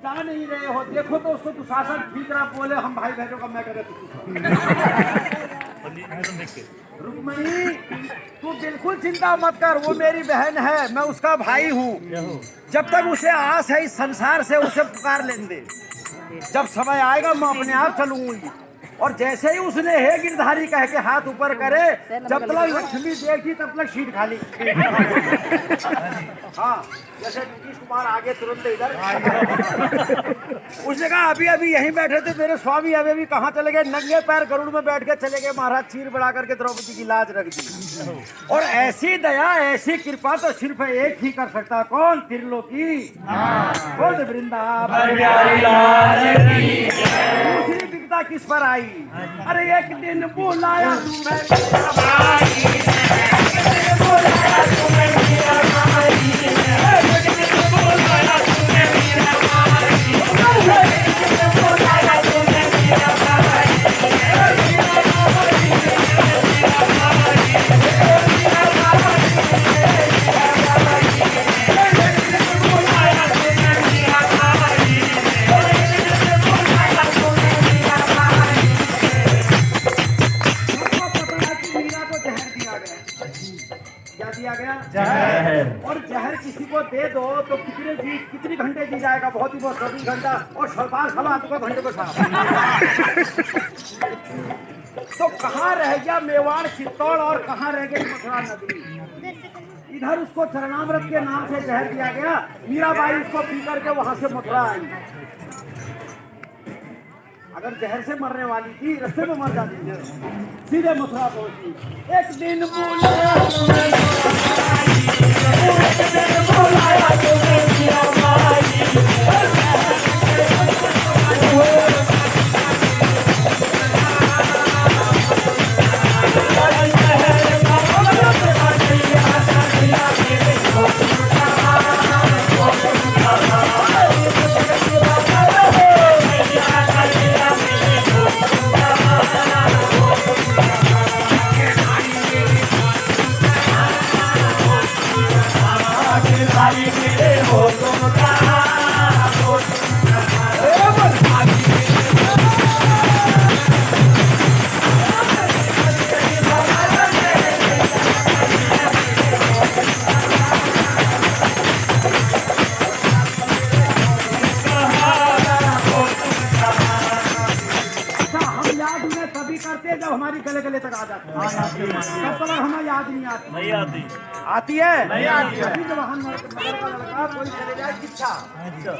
जा नहीं रहे हो, देखो तो उसको दुशासन ठीक रहा, बोले हम भाई बहनों का मैं करे रुक्मणी तू बिल्कुल चिंता मत कर, वो मेरी बहन है, मैं उसका भाई हूँ। जब तक उसे आस है इस संसार से, उसे पुकार लेने दे। जब समय आएगा मैं अपने आप चलूंगी। और जैसे ही उसने हे गिरधारी कह के हाथ ऊपर करे, जब तक लक्ष्मी देखी तब तक सीट खाली। हाँ, जैसे नीतीश कुमार आगे तुरंत इधर। उसने कहा अभी अभी यहीं बैठे थे मेरे स्वामी, अभी अभी कहाँ चले गए, नंगे पैर गरुड़ में बैठ के चले गए। महाराज चीर बढ़ा करके द्रौपदी की लाज रख दी। और ऐसी दया ऐसी कृपा तो सिर्फ एक ही कर सकता, कौन? त्रिलोकी, कौन? वृंदावन। दूसरी विपदा किस पर आई? अरे एक दिन बुलाया तुम्हें मेरा भाई, एक दिन बुलाया तुम्हें मेरा भाई, एक दिन बुलाया तुम्हें मेरा भाई, एक दिन बुलाया तुम्हें मेरा भाई, दिया गया जहर। और जहर किसी को दे दो तो कितनी घंटे जी जाएगा? बहुत ही बहुत 24 घंटा। और सरकार सवा आपको घंटे को साफ। तो कहाँ रह गया मेवाड़ चित्तौड़ और कहाँ रह गई मथुरा नगरी? इधर उसको चरणामृत के नाम से जहर दिया गया, मीराबाई उसको पी करके वहां से मथुरा आई। अगर जहर से मरने वाली थी, रास्ते में मर जाती थी, सीधे मथुरा पहुंची। एक दिन बुलाया जब हमारी गले गले तक आ जाती है, तब तक हमें याद नहीं आती। नहीं आती। आती है? नहीं आती है। जब हम लड़का कोई चले जाए किच्छा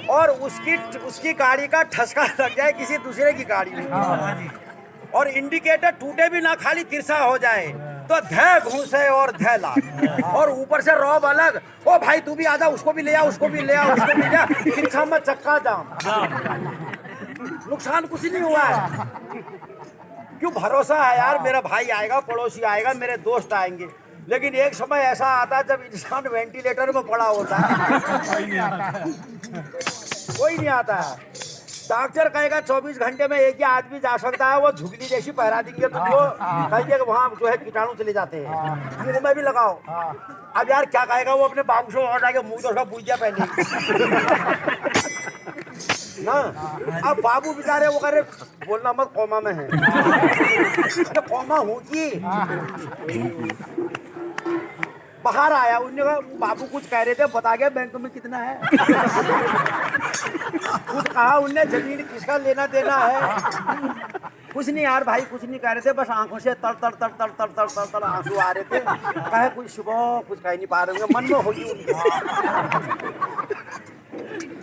और उसकी गाड़ी का ठसका लग जाए किसी दूसरे की गाड़ी में, और इंडिकेटर टूटे भी ना, खाली तिरछा हो जाए, तो धै घूसे और धै लाग, और ऊपर से रौब अलग। ओ भाई तू भी आजा, उसको भी ले आ, उसको भी ले आ, उसको भी ले आ। तिरछा में चक्का जाम। नुकसान कुछ नहीं हुआ है। क्यों? भरोसा है यार, मेरा भाई आएगा, पड़ोसी आएगा, मेरे दोस्त आएंगे। लेकिन एक समय ऐसा आता है जब इंसान वेंटिलेटर में पड़ा होता है, कोई नहीं आता है। डॉक्टर कहेगा 24 घंटे में एक ही आदमी जा सकता है, वो झुगली जैसी पहरा देंगे तो जो कहेंगे वहाँ जो है कीटाणु चले जाते हैं, मुंह में भी लगाओ। अब यार क्या कहेगा वो अपने बाबू से और आगे मुंह तो उसका पूजा पहने ना। अब बाबू बेचारे वो करे बोलना मत, कोमा में है। कोमा हूँ कि बाहर आया, उन्होंने कहा बाबू कुछ कह रहे थे, बता गया बैंक में कितना है। कुछ कहा उनने, जमीन किसका लेना देना है। कुछ नहीं यार भाई, कुछ नहीं कह रहे थे, बस आंखों से तर तर तर तर तर तर तर तर आंसू आ रहे थे। कहे कुछ सुबह कुछ कह नहीं पा रहे होंगे, मन में होगी उनके।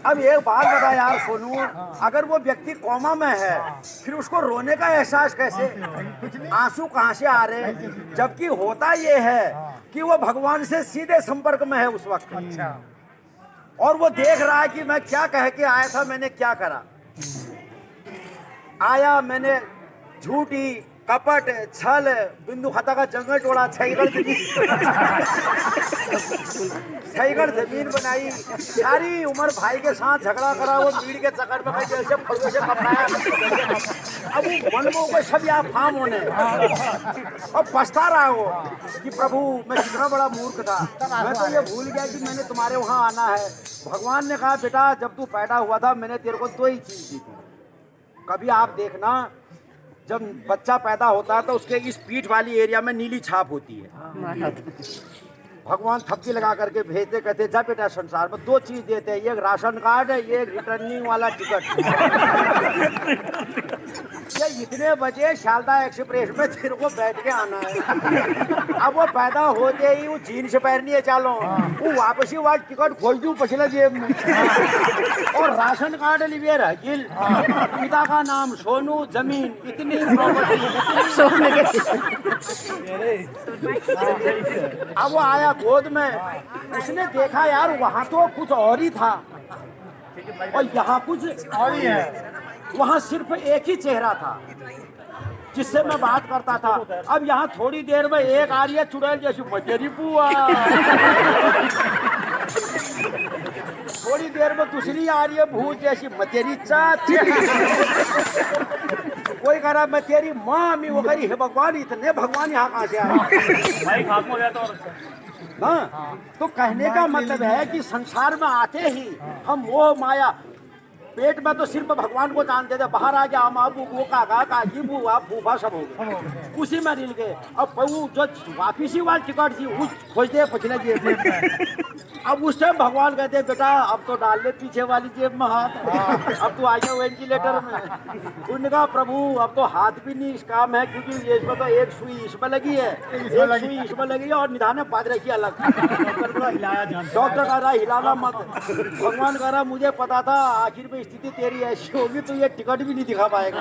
अब एक बात बता यार सोनू, अगर वो व्यक्ति कोमा में है फिर उसको रोने का एहसास कैसे? आंसू कहाँ से आ रहे? जबकि होता ये है कि वो भगवान से सीधे संपर्क में है उस वक्त। अच्छा। और वो देख रहा है कि मैं क्या कह के आया था, मैंने क्या करा। आया मैंने झूठी कपट छल बिंदु खाता का जंगल तोड़ा, छईगढ़ जमीन बनाई, सारी उम्र भाई के साथ झगड़ा करा, वो मीड़ के चक्कर में जैसे फड़वे से कपड़ाया। अब वो मन को सब यहाँ फार्म होने और पछता रहा हो कि प्रभु मैं कितना बड़ा मूर्ख था, मैं तो ये भूल गया कि मैंने तुम्हारे वहाँ आना है। भगवान ने कहा बेटा जब तू पैदा हुआ था मैंने तेरे को 2 ही चीज दी थी। कभी आप देखना जब बच्चा पैदा होता है तो उसके इस पीठ वाली एरिया में नीली छाप होती है। भगवान थपकी लगा करके भेजते, कहते जा बेटा संसार में 2 चीज देते हैं, एक राशन कार्ड है, एक रिटर्निंग वाला टिकट। ये इतने बजे शारदा एक्सप्रेस में तेरे को बैठ के आना है। अब वो पैदा होते ही वो जीन्स पहननी है, चालो वो वापसी वाला टिकट खोज दू पछले जेब में और राशन कार्ड लिए रह गिल, पिता का नाम सोनू, जमीन इतनी अब वो आया गोद में, उसने देखा यार वहाँ तो कुछ और ही था और यहाँ कुछ और ही है। वहाँ सिर्फ एक ही चेहरा था जिससे मैं बात करता था। अब यहाँ थोड़ी देर में एक आ रही है चुड़ैल जैसी, मजेरी बुआ। थोड़ी देर में दूसरी आ रही है भूत जैसी, मजेरी चाची। कोई कह रहा मैं तेरी माँ मी, वो करी है भगवान, इतने भगवान यहाँ कहाँ से आए? हाँ, तो कहने का मतलब है कि संसार में आते ही हम मोह माया, पेट में तो सिर्फ भगवान को जानते थे, बाहर आ गया अम्मा वो काका काकी बुआ फूफा सब हो गए, उसी में रिल गए। अब वो जो वापिसी वाली टिकट थी उस खोजते पछले जेब में। अब उस टाइम भगवान कहते बेटा अब तो डाल ले पीछे वाली जेब में हाथ, अब तो आ गया वेंटिलेटर में। उन्होंने कहा प्रभु अब तो हाथ भी नहीं इस काम है, क्योंकि इसमें तो एक सुई इसमें लगी है, एक सुई इसमें लगी है और निधान में बात रखी अलग। डॉक्टर कह रहा हिलाना मत। भगवान कह रहा मुझे पता था आखिर में स्थिति तेरी ऐसी होगी तो ये टिकट भी नहीं दिखा पाएगा।